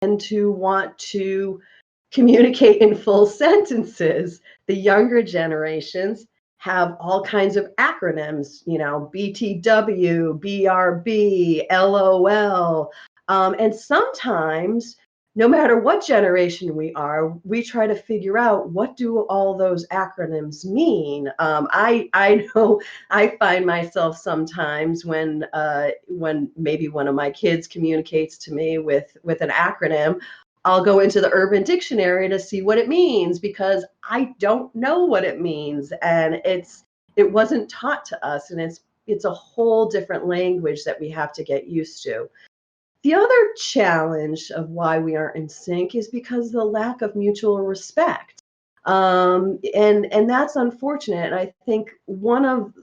tend to want to communicate in full sentences. The younger generations have all kinds of acronyms, BTW, BRB, LOL. And sometimes, no matter what generation we are, we try to figure out what do all those acronyms mean. I know I find myself sometimes when maybe one of my kids communicates to me with an acronym, I'll go into the Urban Dictionary to see what it means because I don't know what it means, and it wasn't taught to us, and it's a whole different language that we have to get used to. The other challenge of why we aren't in sync is because of the lack of mutual respect. And that's unfortunate. And I think one of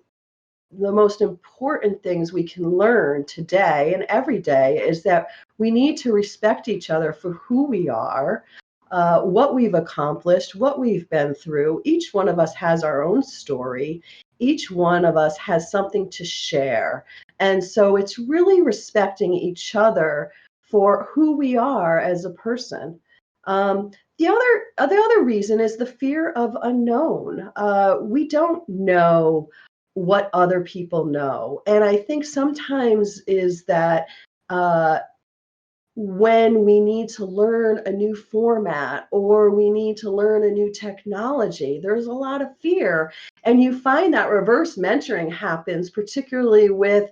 the most important things we can learn today and every day is that we need to respect each other for who we are, what we've accomplished, what we've been through. Each one of us has our own story. Each one of us has something to share. And so it's really respecting each other for who we are as a person. The other reason is the fear of unknown. We don't know what other people know. And I think sometimes is that when we need to learn a new format or we need to learn a new technology, there's a lot of fear. And you find that reverse mentoring happens, particularly with,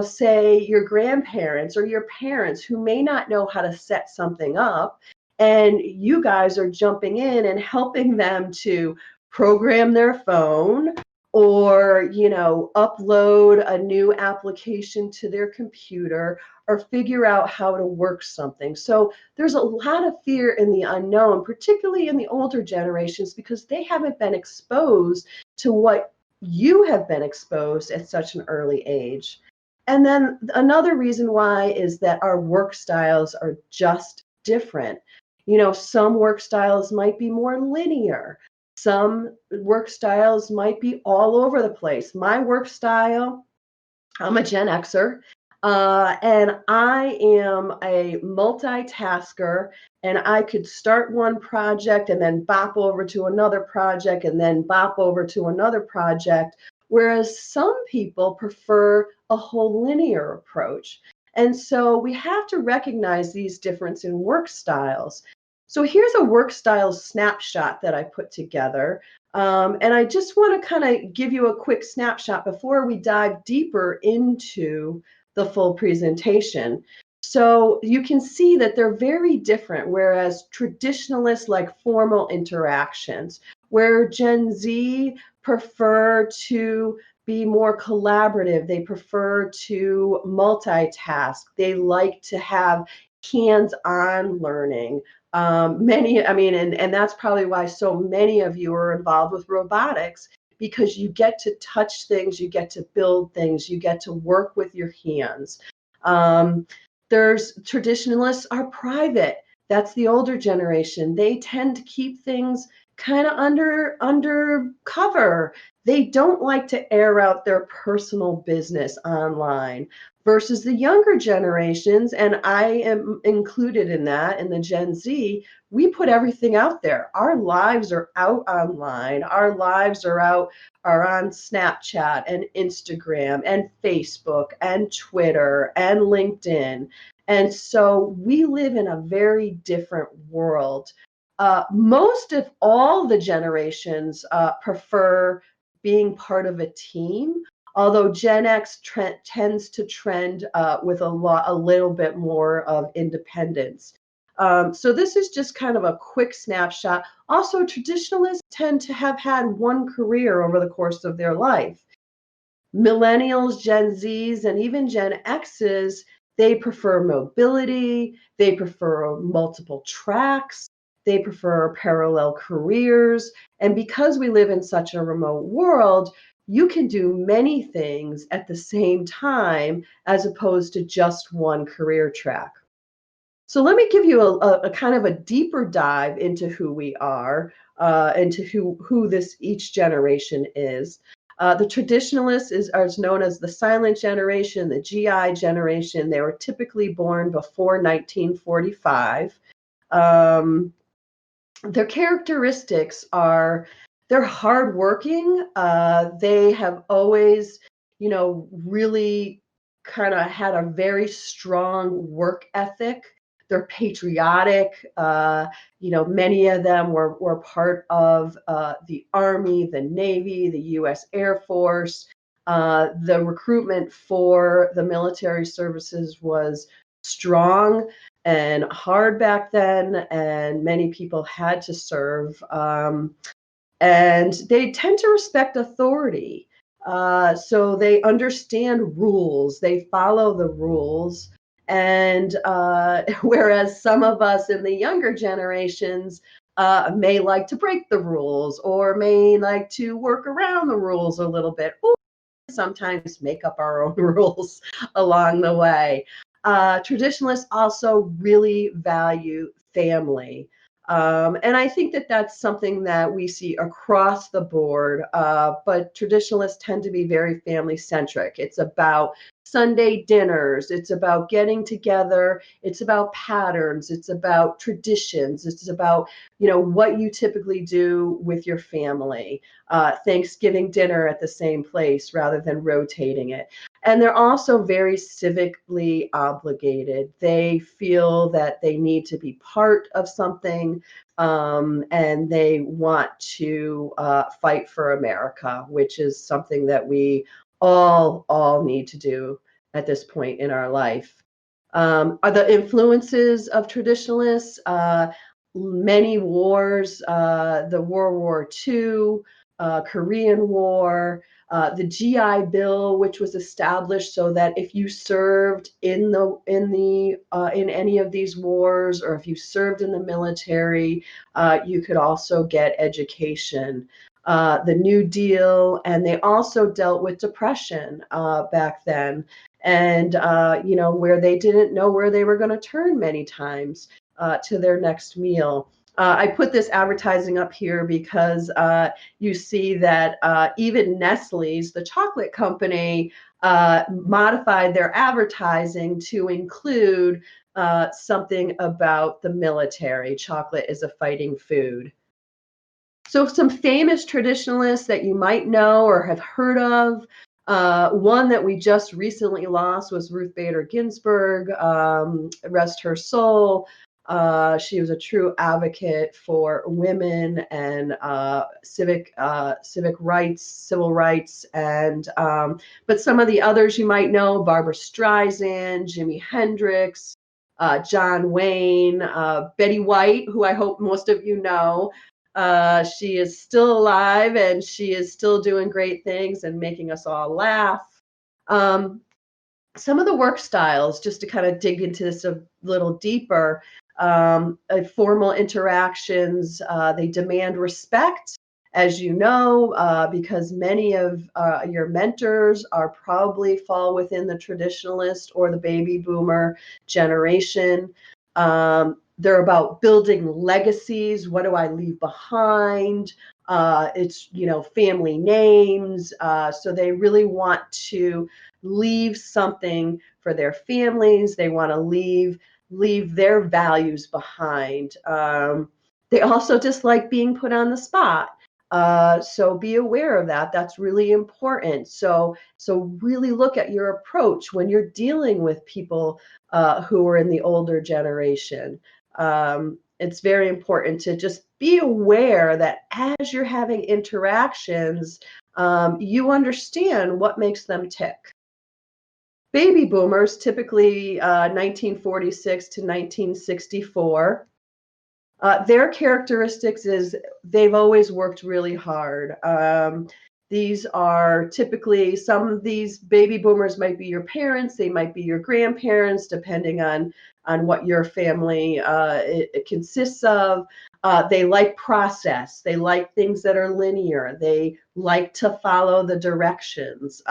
say your grandparents or your parents who may not know how to set something up. And you guys are jumping in and helping them to program their phone or, upload a new application to their computer or figure out how to work something. So there's a lot of fear in the unknown, particularly in the older generations, because they haven't been exposed to what you have been exposed at such an early age. And then another reason why is that our work styles are just different. Some work styles might be more linear. Some work styles might be all over the place. My work style, I'm a Gen Xer, and I am a multitasker, and I could start one project and then bop over to another project and then bop over to another project, whereas some people prefer a whole linear approach. And so we have to recognize these differences in work styles. So here's a work style snapshot that I put together. And I just want to kind of give you a quick snapshot before we dive deeper into the full presentation. So you can see that they're very different, whereas traditionalists like formal interactions, where Gen Z prefer to be more collaborative, they prefer to multitask, they like to have hands-on learning. And that's probably why so many of you are involved with robotics, because you get to touch things, you get to build things, you get to work with your hands. There's traditionalists are private. That's the older generation. They tend to keep things kind of under cover. They don't like to air out their personal business online. Versus the younger generations, and I am included in that, in the Gen Z, we put everything out there. Our lives are out online. Our lives are on Snapchat and Instagram and Facebook and Twitter and LinkedIn. And so we live in a very different world. Most of all the generations prefer being part of a team, although Gen X tends to trend with a little bit more of independence. So this is just kind of a quick snapshot. Also, traditionalists tend to have had one career over the course of their life. Millennials, Gen Zs, and even Gen Xs, they prefer mobility, they prefer multiple tracks, they prefer parallel careers. And because we live in such a remote world, you can do many things at the same time as opposed to just one career track. So let me give you a kind of a deeper dive into who we are, into who this each generation is. The traditionalists is known as the silent generation, the GI generation. They were typically born before 1945. Um, their characteristics are they're hardworking. They have always, really kind of had a very strong work ethic. They're patriotic. Many of them were part of the Army, the Navy, the U.S. Air Force. The recruitment for the military services was strong and hard back then, and many people had to serve. And they tend to respect authority. So they understand rules, they follow the rules. And whereas some of us in the younger generations may like to break the rules or may like to work around the rules a little bit, or sometimes make up our own rules along the way. Traditionalists also really value family. And I think that that's something that we see across the board, but traditionalists tend to be very family centric. It's about Sunday dinners, it's about getting together, it's about patterns, it's about traditions, it's about, what you typically do with your family. Thanksgiving dinner at the same place rather than rotating it. And they're also very civically obligated. They feel that they need to be part of something, and they want to fight for America, which is something that we all need to do at this point in our life. Are the influences of traditionalists? Many wars, the World War II, Korean War, the GI Bill, which was established so that if you served in any of these wars, or if you served in the military, you could also get education. The New Deal, and they also dealt with depression back then, and where they didn't know where they were going to turn many times to their next meal. I put this advertising up here because you see that even Nestle's, the chocolate company, modified their advertising to include something about the military. Chocolate is a fighting food. So some famous traditionalists that you might know or have heard of. One that we just recently lost was Ruth Bader Ginsburg, rest her soul. She was a true advocate for women and civic rights, civil rights, and but some of the others you might know: Barbara Streisand, Jimi Hendrix, John Wayne, Betty White, who I hope most of you know. She is still alive and she is still doing great things and making us all laugh. Some of the work styles, just to kind of dig into this a little deeper, formal interactions, they demand respect, as you know, because many of your mentors are probably fall within the traditionalist or the baby boomer generation. They're about building legacies. What do I leave behind? It's, family names. So they really want to leave something for their families. They want to leave their values behind. They also dislike being put on the spot. So be aware of that. That's really important. So really look at your approach when you're dealing with people who are in the older generation. It's very important to just be aware that as you're having interactions, you understand what makes them tick. Baby boomers, typically 1946 to 1964, their characteristics is they've always worked really hard. These are typically, some of these baby boomers might be your parents, they might be your grandparents, depending on what your family it consists of. They like process. They like things that are linear. They like to follow the directions.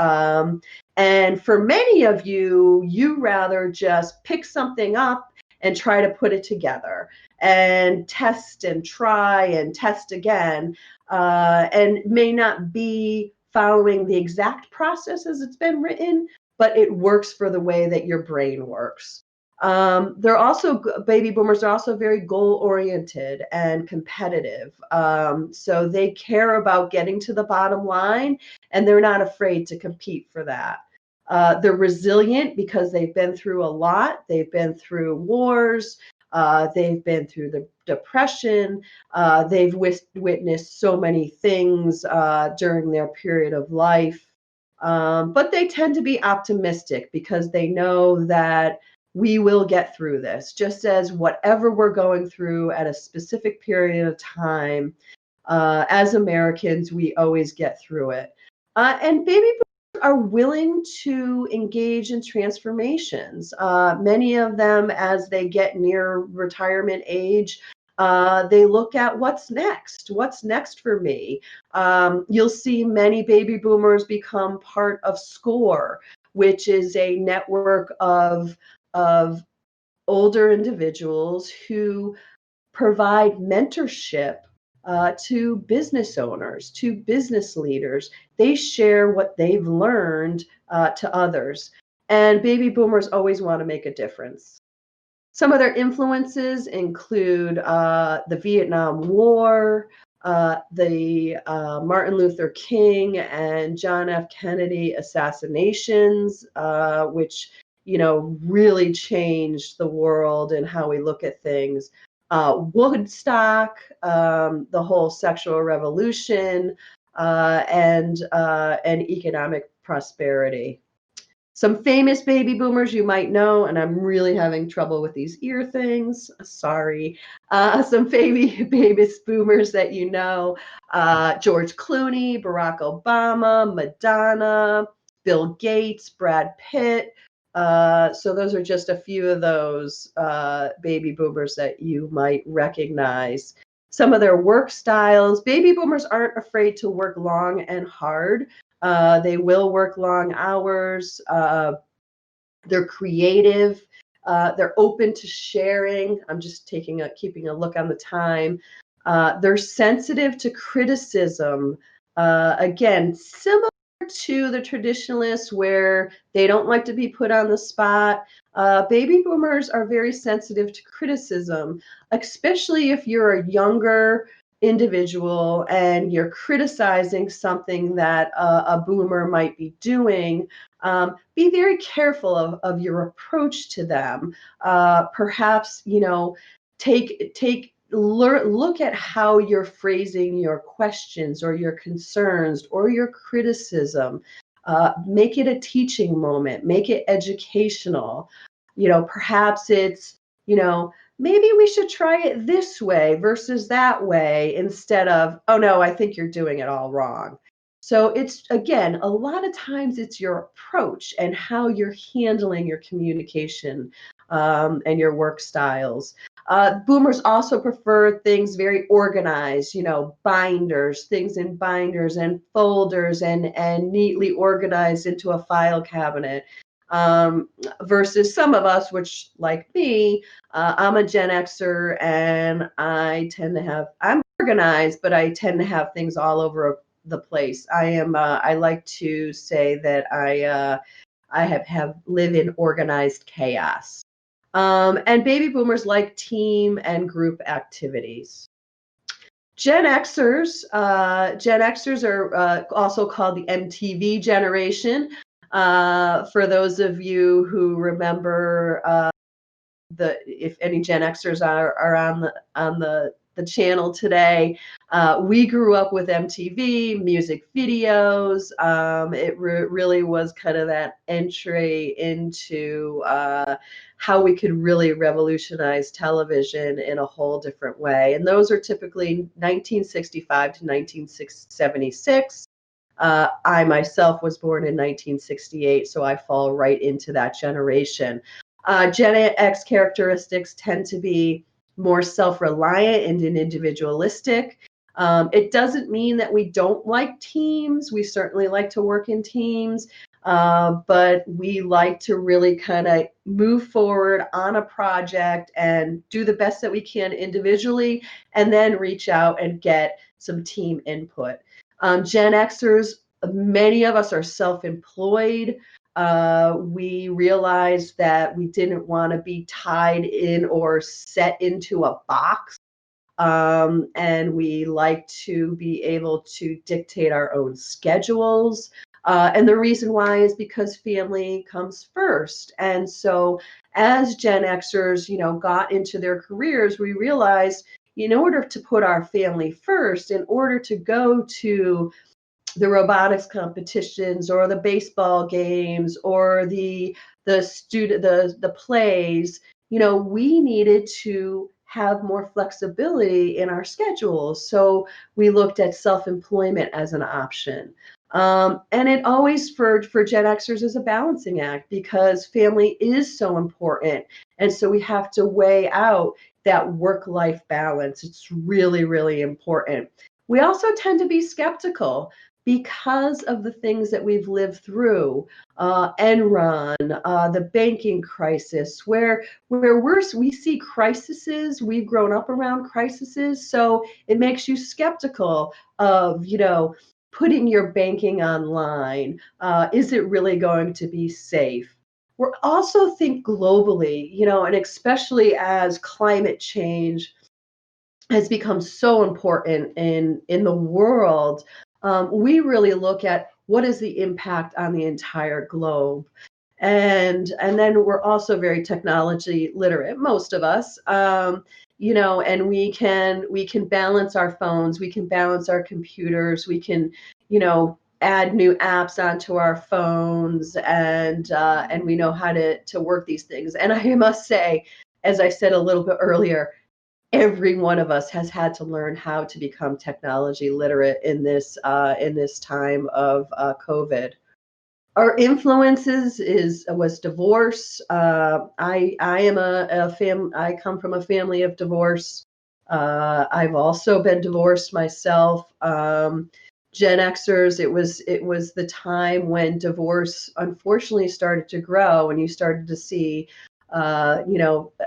And for many of you, you rather just pick something up and try to put it together and test and try and test again, and may not be following the exact process as it's been written, but it works for the way that your brain works. They're also baby boomers are also very goal oriented and competitive. So they care about getting to the bottom line, and they're not afraid to compete for that. They're resilient because they've been through a lot. They've been through wars. They've been through the depression. They've witnessed so many things during their period of life. But they tend to be optimistic because they know that we will get through this, just as whatever we're going through at a specific period of time, as Americans, we always get through it. And baby boomers are willing to engage in transformations. Many of them, as they get near retirement age, they look at what's next. What's next for me? You'll see many baby boomers become part of SCORE, which is a network of older individuals who provide mentorship to business owners, to business leaders. They share what they've learned to others. And baby boomers always want to make a difference. Some of their influences include the Vietnam War, the Martin Luther King and John F. Kennedy assassinations, which really changed the world and how we look at things. Woodstock, the whole sexual revolution, and economic prosperity. Some famous baby boomers you might know, and I'm really having trouble with these ear things. Sorry. Some baby boomers that you know: George Clooney, Barack Obama, Madonna, Bill Gates, Brad Pitt. So those are just a few of those baby boomers that you might recognize. Some of their work styles: baby boomers aren't afraid to work long and hard. They will work long hours. They're creative. They're open to sharing. I'm just keeping a look on the time. They're sensitive to criticism. Again, similar to the traditionalists, where they don't like to be put on the spot. Baby boomers are very sensitive to criticism, especially if you're a younger individual and you're criticizing something that a boomer might be doing. Be very careful of your approach to them. Perhaps, look at how you're phrasing your questions or your concerns or your criticism. Make it a teaching moment, make it educational. Perhaps it's, maybe we should try it this way versus that way, instead of, oh no, I think you're doing it all wrong. So it's, again, a lot of times it's your approach and how you're handling your communication and your work styles. Boomers also prefer things very organized, binders, things in binders and folders and neatly organized into a file cabinet. Versus some of us, which, like me, I'm a Gen Xer, and I'm organized, but I tend to have things all over the place. I like to say that I live in organized chaos. And baby boomers like team and group activities. Gen Xers are also called the MTV generation. For those of you who remember, if any Gen Xers are on the channel today, we grew up with MTV music videos. It really was kind of that entry into how we could really revolutionize television in a whole different way. And those are typically 1965 to 1976. I myself was born in 1968, so I fall right into that generation. Gen X characteristics tend to be more self-reliant and individualistic. It doesn't mean that we don't like teams. We certainly like to work in teams, but we like to really kind of move forward on a project and do the best that we can individually, and then reach out and get some team input. Gen Xers Many of us are self-employed. We realized that we didn't want to be tied in or set into a box. And we like to be able to dictate our own schedules. And the reason why is because family comes first. And so as Gen Xers, got into their careers, we realized in order to put our family first, in order to go to the robotics competitions or the baseball games or the plays, we needed to have more flexibility in our schedules. So we looked at self-employment as an option. And it always for Gen Xers is a balancing act because family is so important. And so we have to weigh out that work-life balance. It's really, really important. We also tend to be skeptical because of the things that we've lived through, Enron, the banking crisis, where we see crises. We've grown up around crises, so it makes you skeptical of putting your banking online. Is it really going to be safe? We're also think globally, and especially as climate change has become so important in the world, we really look at what is the impact on the entire globe. And then we're also very technology literate, most of us, and we can balance our phones, we can balance our computers, we can add new apps onto our phones, and we know how to work these things. And I must say, as I said a little bit earlier, every one of us has had to learn how to become technology literate in this time of COVID. Our influences was divorce. I come from a family of divorce. I've also been divorced myself. Gen Xers, it was the time when divorce unfortunately started to grow, and you started to see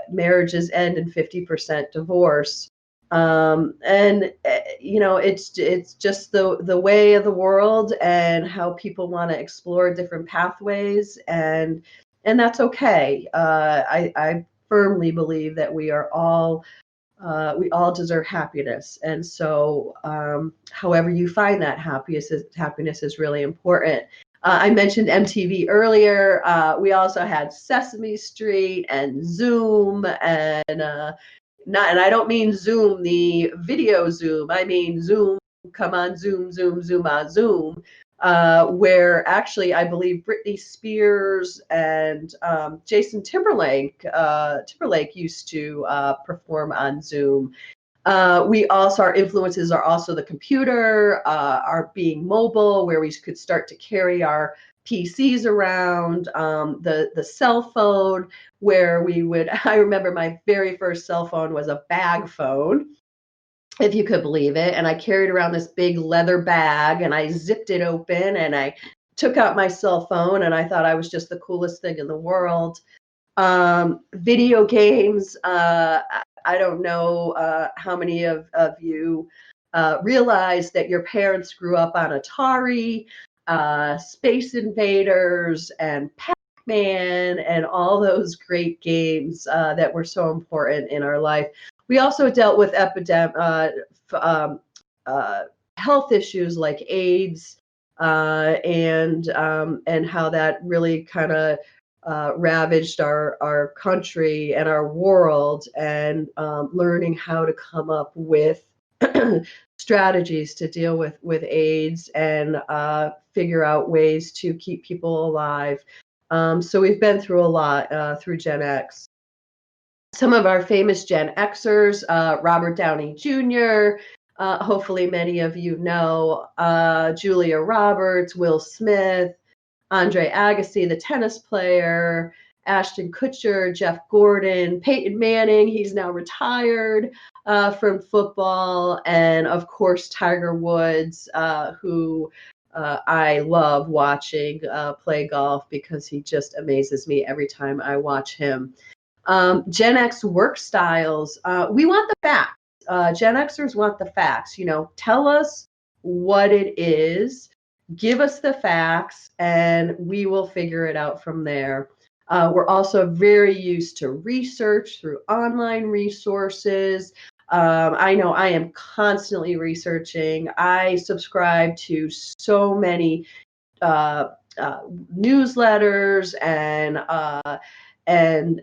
marriages end in 50% divorce. And it's just the way of the world and how people want to explore different pathways, and that's okay. I firmly believe that we all deserve happiness, and so however you find that happiness is really important. I mentioned MTV earlier. We also had Sesame Street and Zoom, and I don't mean Zoom, the video Zoom. I mean Zoom. Come on, Zoom, Zoom, Zoom on Zoom. Where actually I believe Britney Spears and Jason Timberlake used to perform on Zoom. Our influences are also the computer, our being mobile, where we could start to carry our PCs around, the cell phone, where I remember my very first cell phone was a bag phone, if you could believe it. And I carried around this big leather bag and I zipped it open and I took out my cell phone and I thought I was just the coolest thing in the world. Video games. I don't know how many of you realize that your parents grew up on Atari, Space Invaders, and Pac-Man, and all those great games that were so important in our life. We also dealt with health issues like AIDS, and how that really kind of ravaged our country and our world, and learning how to come up with strategies to deal with AIDS, and figure out ways to keep people alive. So we've been through a lot through Gen X. Some of our famous Gen Xers, Robert Downey Jr., hopefully many of you know, Julia Roberts, Will Smith, Andre Agassi, the tennis player, Ashton Kutcher, Jeff Gordon, Peyton Manning, he's now retired from football, and of course Tiger Woods, who I love watching play golf because he just amazes me every time I watch him. Gen X work styles, we want the facts. Gen Xers want the facts. Tell us what it is Give us the facts and we will figure it out from there. We're also very used to research through online resources. I know I am constantly researching. I subscribe to so many uh, newsletters and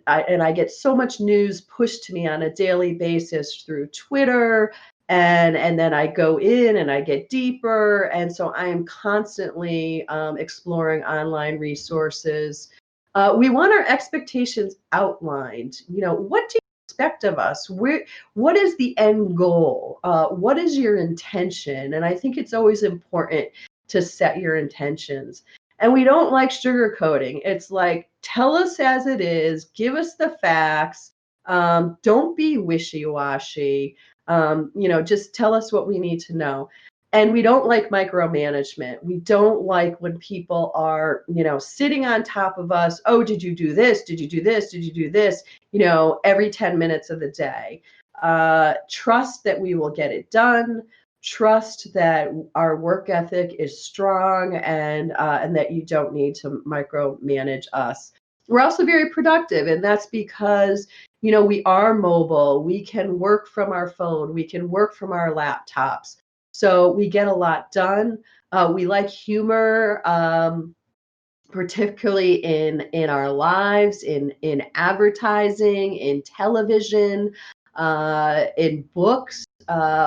I get so much news pushed to me on a daily basis through Twitter, and then I go in and I get deeper, and so I am constantly exploring online resources. We want our expectations outlined. What do you expect of us? What is the end goal? What is your intention? And I think it's always important to set your intentions. And we don't like sugarcoating. It's like, tell us as it is, give us the facts. Don't be wishy-washy. Just tell us what we need to know. And we don't like micromanagement. We don't like when people are, sitting on top of us. Oh, did you do this? Did you do this? Did you do this? Every 10 minutes of the day. Trust that we will get it done. Trust that our work ethic is strong, and that you don't need to micromanage us. We're also very productive, and that's because we are mobile. We can work from our phone. We can work from our laptops. So we get a lot done. We like humor, particularly in our lives, in advertising, in television, in books.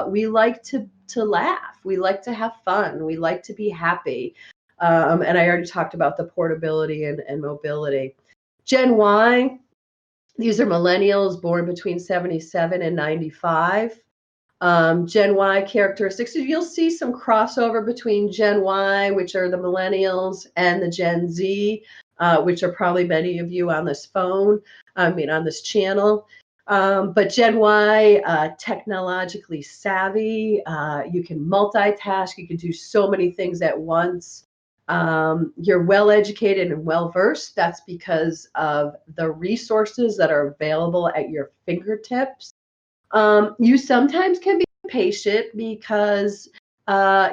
We like to laugh. We like to have fun. We like to be happy. And I already talked about the portability and mobility. Gen Y, these are millennials born between 77 and 95. Gen Y characteristics. So you'll see some crossover between Gen Y, which are the millennials, and the Gen Z, which are probably many of you on this phone, on this channel. But Gen Y, technologically savvy. You can multitask. You can do so many things at once. You're well educated and well versed. That's because of the resources that are available at your fingertips. You sometimes can be patient because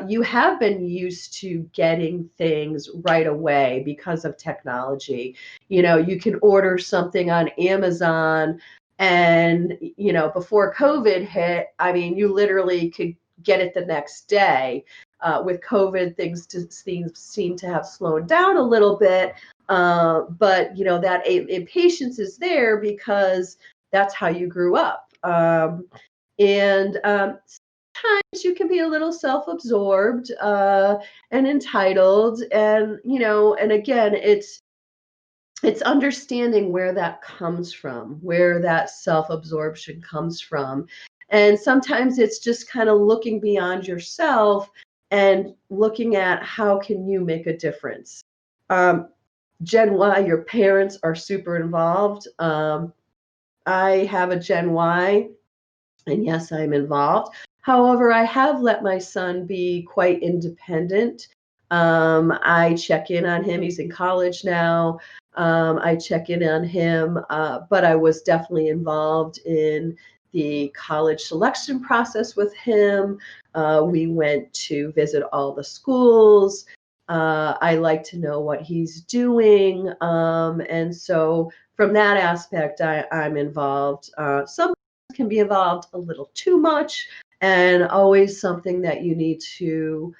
you have been used to getting things right away because of technology. You can order something on Amazon, and before COVID hit, you literally could get it the next day. With COVID, things seem to have slowed down a little bit, but that impatience is there because that's how you grew up. And Sometimes you can be a little self-absorbed and entitled, and again, it's understanding where that comes from, where that self-absorption comes from. And sometimes it's just kind of looking beyond yourself and looking at how can you make a difference. Gen Y, your parents are super involved. I have a Gen Y, and yes, I'm involved. However, I have let my son be quite independent. I check in on him. He's in college now. I check in on him, but I was definitely involved in the college selection process with him. We went to visit all the schools. I like to know what he's doing. And so from that aspect, I'm involved. Some can be involved a little too much, and always something that you need to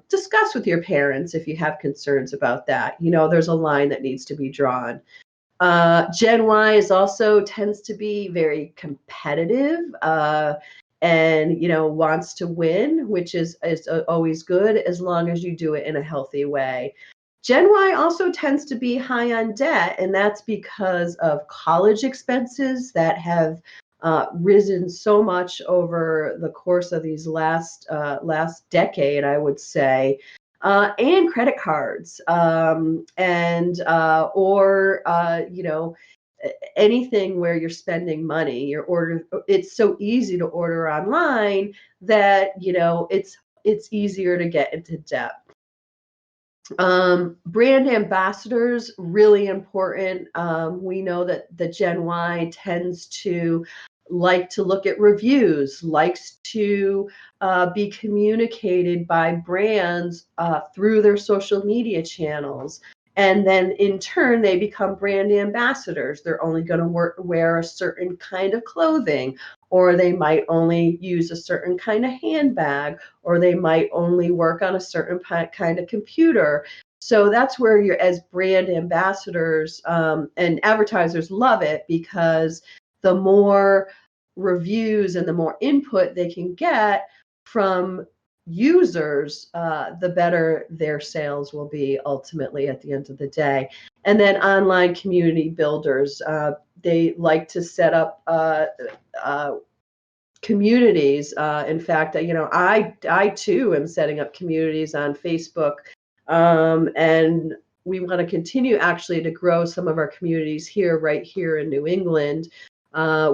discuss with your parents if you have concerns about that. There's a line that needs to be drawn. Gen Y is also tends to be very competitive, and wants to win, which is always good as long as you do it in a healthy way. Gen Y also tends to be high on debt, and that's because of college expenses that have risen so much over the course of these last decade, I would say, and credit cards, and or anything where you're spending money. It's so easy to order online that it's easier to get into debt. Brand ambassadors, really important. We know that the Gen Y tends to like to look at reviews, likes to be communicated by brands through their social media channels. And then in turn, they become brand ambassadors. They're only going to wear a certain kind of clothing, or they might only use a certain kind of handbag, or they might only work on a certain kind of computer. So that's where you're, as brand ambassadors, and advertisers love it, because the more reviews and the more input they can get from users, the better their sales will be ultimately at the end of the day. And then online community builders, they like to set up communities. In fact, I too am setting up communities on Facebook, and we want to continue actually to grow some of our communities right here in New England,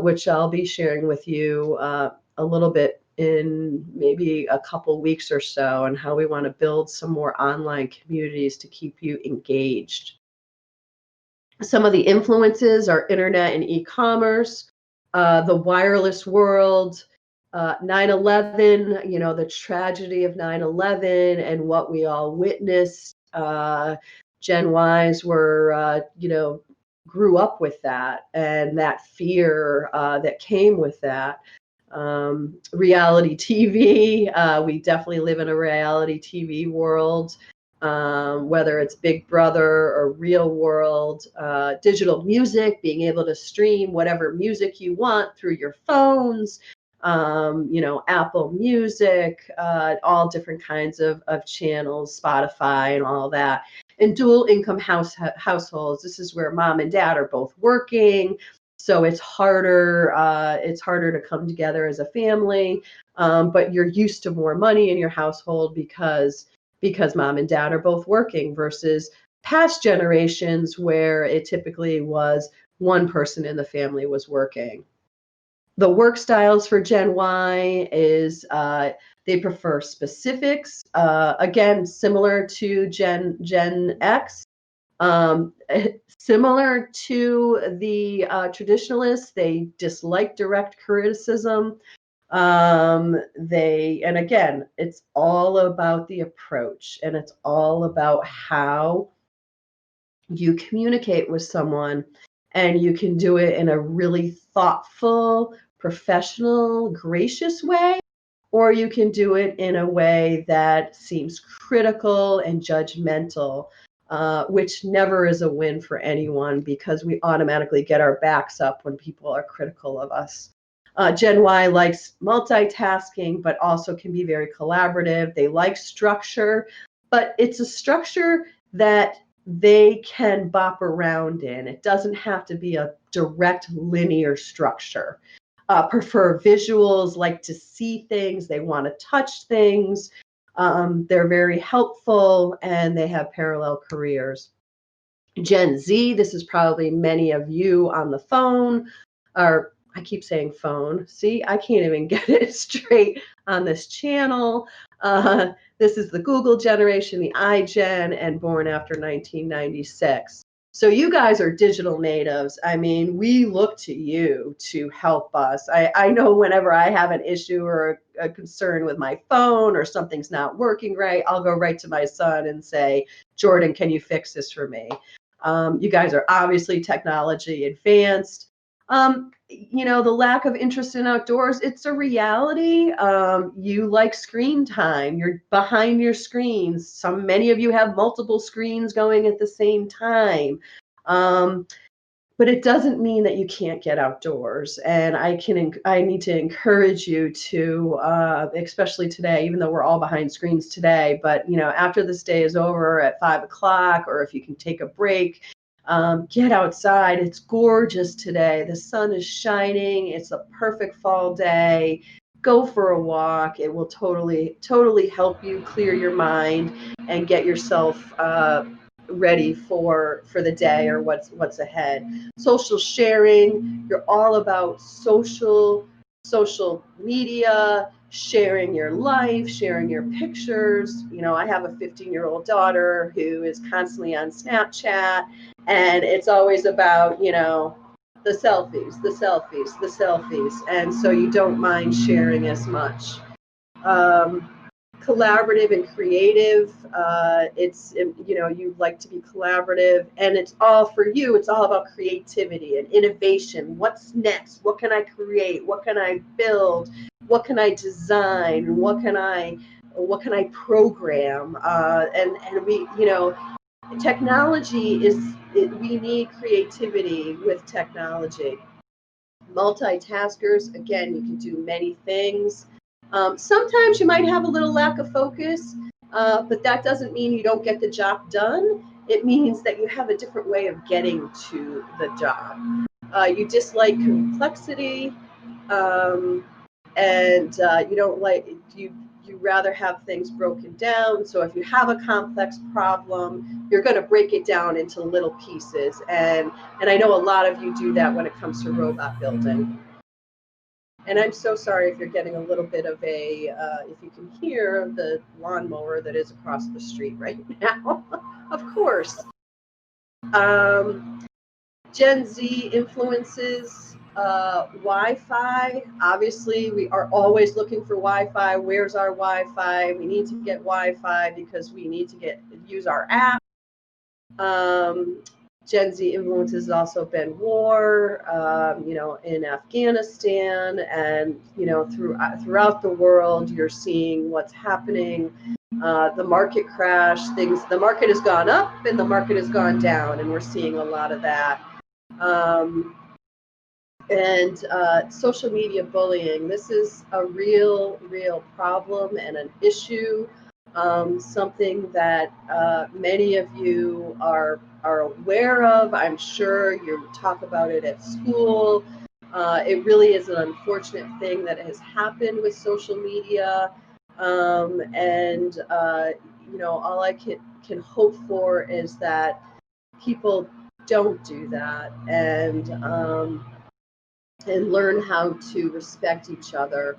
which I'll be sharing with you a little bit in maybe a couple weeks or so, and how we want to build some more online communities to keep you engaged. Some of the influences are internet and e-commerce, the wireless world, 9/11, the tragedy of 9/11 and what we all witnessed. Gen Ys grew up with that, and that fear that came with that. Reality TV, we definitely live in a reality TV world. Whether it's Big Brother or Real World, digital music, being able to stream whatever music you want through your phones, Apple Music, all different kinds of channels, Spotify and all that. And dual income households, this is where mom and dad are both working. So it's harder to come together as a family, but you're used to more money in your household because mom and dad are both working, versus past generations where it typically was one person in the family was working. The work styles for Gen Y is they prefer specifics, again, similar to Gen X. Similar to the traditionalists, they dislike direct criticism. And again, it's all about the approach, and it's all about how you communicate with someone, and you can do it in a really thoughtful, professional, gracious way, or you can do it in a way that seems critical and judgmental, which never is a win for anyone, because we automatically get our backs up when people are critical of us. Gen Y likes multitasking, but also can be very collaborative. They like structure, but it's a structure that they can bop around in. It doesn't have to be a direct linear structure. Prefer visuals, like to see things, they want to touch things. They're very helpful, and they have parallel careers. Gen Z, this is probably many of you on the phone, or I keep saying phone. See, I can't even get it straight on this channel. This is the Google generation, the iGen, and born after 1996. So you guys are digital natives. I mean, we look to you to help us. I know whenever I have an issue or a concern with my phone, or something's not working right, I'll go right to my son and say, Jordan, can you fix this for me? You guys are obviously technology advanced. The lack of interest in outdoors, it's a reality. You like screen time. You're behind your screens. Many of you have multiple screens going at the same time. But it doesn't mean that you can't get outdoors. And I need to encourage you to, especially today, even though we're all behind screens today, but after this day is over at 5 o'clock, or if you can take a break, get outside. It's gorgeous today. The sun is shining. It's a perfect fall day. Go for a walk. It will totally, totally help you clear your mind and get yourself ready for the day or what's ahead. Social sharing. You're all about social media, sharing your life, sharing your pictures. I have a 15-year-old daughter who is constantly on Snapchat, and it's always about, The selfies, the selfies, the selfies. And so you don't mind sharing as much. Um, Collaborative and creative. You like to be collaborative, and it's all for you. It's all about creativity and innovation. What's next? What can I create? What can I build? What can I design? What can I program? And technology we need creativity with technology. Multitaskers, again, you can do many things. Sometimes you might have a little lack of focus, but that doesn't mean you don't get the job done. It means that you have a different way of getting to the job. You dislike complexity, um, and you don't like you rather have things broken down. So if you have a complex problem, you're going to break it down into little pieces. And I know a lot of you do that when it comes to robot building. And I'm so sorry if you're getting a little bit of if you can hear the lawnmower that is across the street right now. Of course. Gen Z influences Wi-Fi. Obviously, we are always looking for Wi-Fi. Where's our Wi-Fi? We need to get Wi-Fi because we need to use our app. Gen Z influences also been war, in Afghanistan, and throughout the world. You're seeing what's happening. The market crash, the market has gone up and the market has gone down, and we're seeing a lot of that. And social media bullying. This is a real problem and an issue. Something that many of you are aware of. I'm sure you talk about it at school. It really is an unfortunate thing that has happened with social media. And all I can hope for is that people don't do that, and learn how to respect each other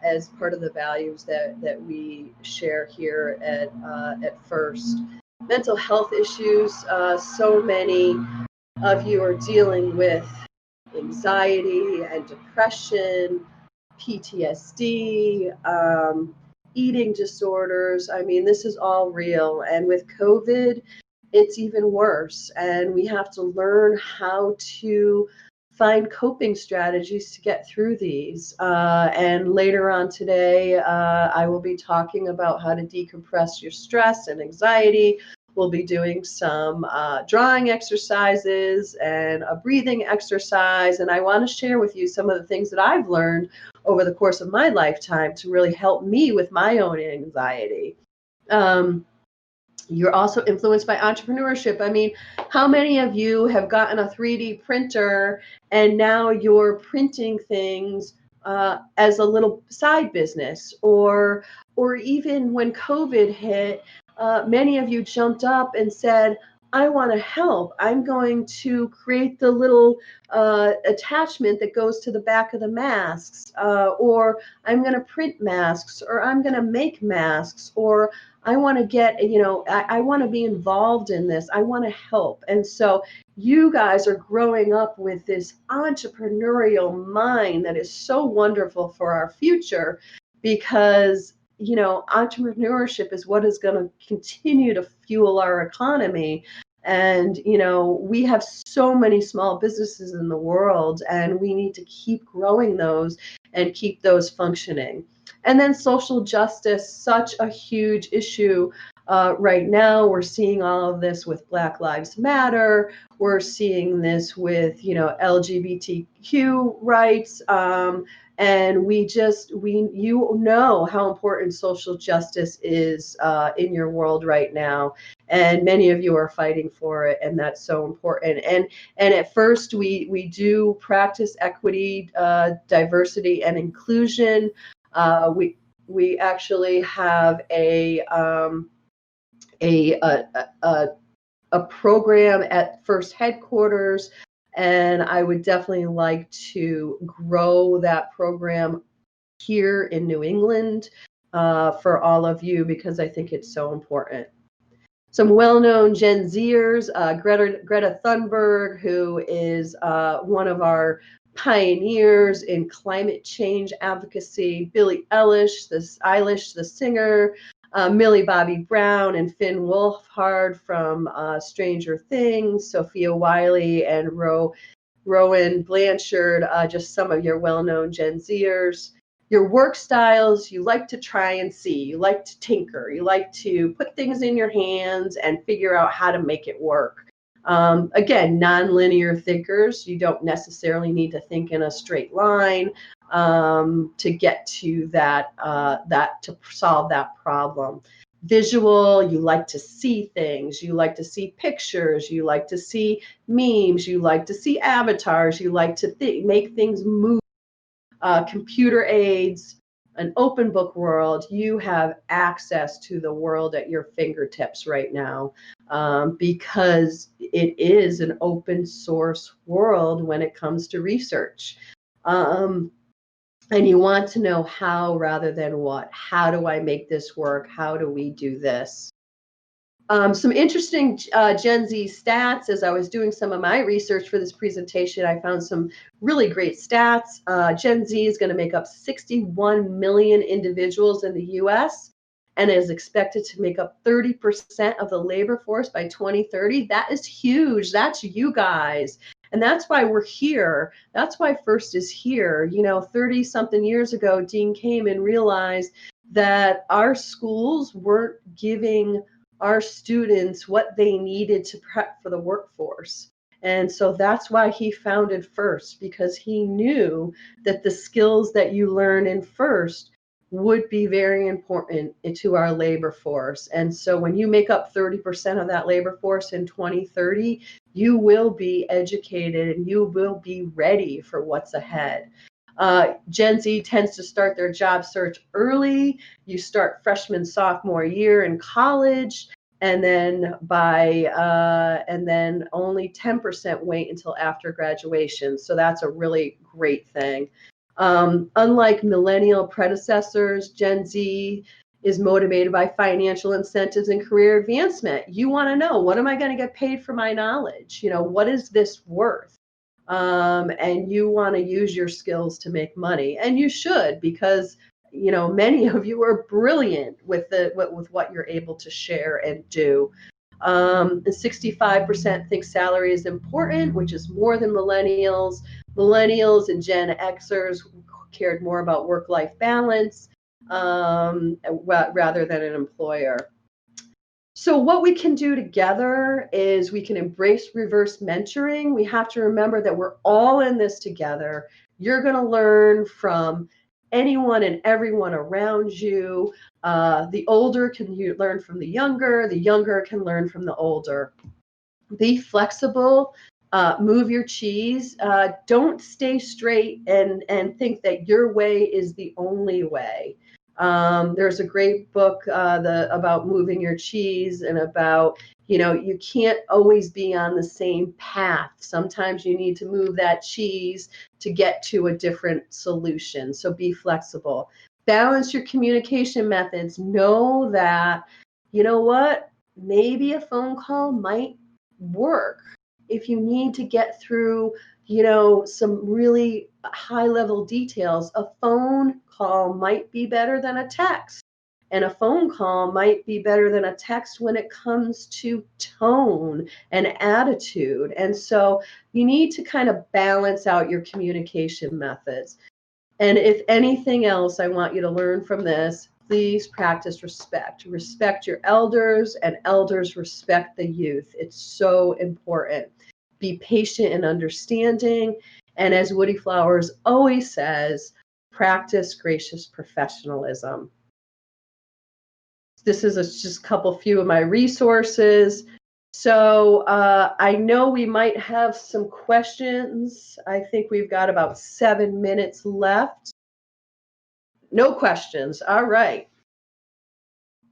as part of the values that we share here at FIRST. Mental health issues. So many of you are dealing with anxiety and depression, PTSD, eating disorders. I mean, this is all real. And with COVID, it's even worse. And we have to learn how to find coping strategies to get through these. And later on today, I will be talking about how to decompress your stress and anxiety. We'll be doing some drawing exercises and a breathing exercise. And I want to share with you some of the things that I've learned over the course of my lifetime to really help me with my own anxiety. You're also influenced by entrepreneurship. I mean, how many of you have gotten a 3D printer and now you're printing things as a little side business? Or even when COVID hit, many of you jumped up and said, I want to help. I'm going to create the little attachment that goes to the back of the masks, or I'm going to print masks, or I'm going to make masks, or I want to I want to be involved in this. I want to help. And so you guys are growing up with this entrepreneurial mind that is so wonderful for our future, because entrepreneurship is what is going to continue to fuel our economy. And we have so many small businesses in the world, and we need to keep growing those and keep those functioning. And then social justice, such a huge issue right now. We're seeing all of this with Black Lives Matter. We're seeing this with LGBTQ rights. And you know how important social justice is in your world right now, and many of you are fighting for it, and that's so important. And at FIRST, we do practice equity, diversity, and inclusion. We actually have a program at FIRST headquarters. And I would definitely like to grow that program here in New England for all of you, because I think it's so important. Some well-known Gen Zers, Greta Thunberg, who is one of our pioneers in climate change advocacy, Billie Eilish, the singer, Millie Bobby Brown and Finn Wolfhard from Stranger Things, Sophia Wiley and Rowan Blanchard, just some of your well-known Gen Zers. Your work styles, you like to try and see, you like to tinker, you like to put things in your hands and figure out how to make it work. Again, nonlinear thinkers, you don't necessarily need to think in a straight line to get to that to solve that problem. Visual, you like to see things, you like to see pictures, you like to see memes, you like to see avatars, you like to make things move. Computer aids, an open book world, you have access to the world at your fingertips right now, because it is an open source world when it comes to research. And you want to know how rather than what. How do I make this work? How do we do this? Some interesting Gen Z stats. As I was doing some of my research for this presentation, I found some really great stats. Gen Z is going to make up 61 million individuals in the US and is expected to make up 30% of the labor force by 2030. That is huge. That's you guys. And that's why we're here. That's why FIRST is here. 30 something years ago, Dean came and realized that our schools weren't giving our students what they needed to prep for the workforce. And so that's why he founded FIRST, because he knew that the skills that you learn in FIRST would be very important to our labor force. And so when you make up 30% of that labor force in 2030, you will be educated and you will be ready for what's ahead. Gen Z tends to start their job search early. You start freshman, sophomore year in college, and then only 10% wait until after graduation. So that's a really great thing. Unlike millennial predecessors, Gen Z is motivated by financial incentives and career advancement. You want to know, what am I going to get paid for my knowledge? What is this worth? And you want to use your skills to make money, and you should, because many of you are brilliant with what you're able to share and do. 65% think salary is important, which is more than millennials. Millennials and Gen Xers cared more about work-life balance rather than an employer. So what we can do together is we can embrace reverse mentoring. We have to remember that we're all in this together. You're going to learn from anyone and everyone around you. The older can learn from the younger can learn from the older. Be flexible, move your cheese. Don't stay straight and think that your way is the only way. There's a great book about moving your cheese and about, you can't always be on the same path. Sometimes you need to move that cheese to get to a different solution. So be flexible. Balance your communication methods. Know that, maybe a phone call might work if you need to get through some really high level details. A phone call might be better than a text, and a phone call might be better than a text when it comes to tone and attitude. And so you need to kind of balance out your communication methods. And if anything else, I want you to learn from this, please practice respect. Respect your elders, and elders respect the youth. It's so important. Be patient and understanding. And as Woody Flowers always says, practice gracious professionalism. This is just a few of my resources. So I know we might have some questions. I think we've got about 7 minutes left. No questions. All right.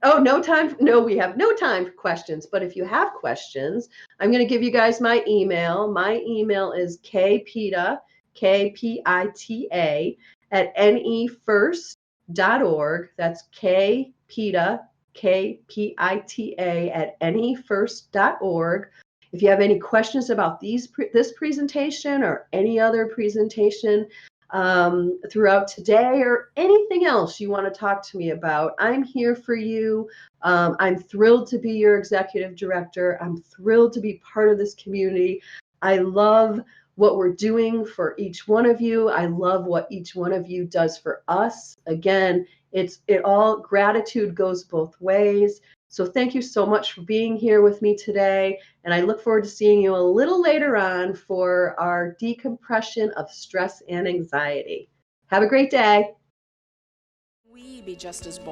Oh, no time. No, we have no time for questions. But if you have questions, I'm going to give you guys my email. My email is kpita, KPITA, @nefirst.org. That's kpita, KPITA at NEFIRST.org. If you have any questions about this presentation or any other presentation throughout today or anything else you want to talk to me about, I'm here for you. I'm thrilled to be your executive director. I'm thrilled to be part of this community. I love what we're doing for each one of you. I love what each one of you does for us. Again, gratitude goes both ways. So thank you so much for being here with me today. And I look forward to seeing you a little later on for our decompression of stress and anxiety. Have a great day. We be just as bold.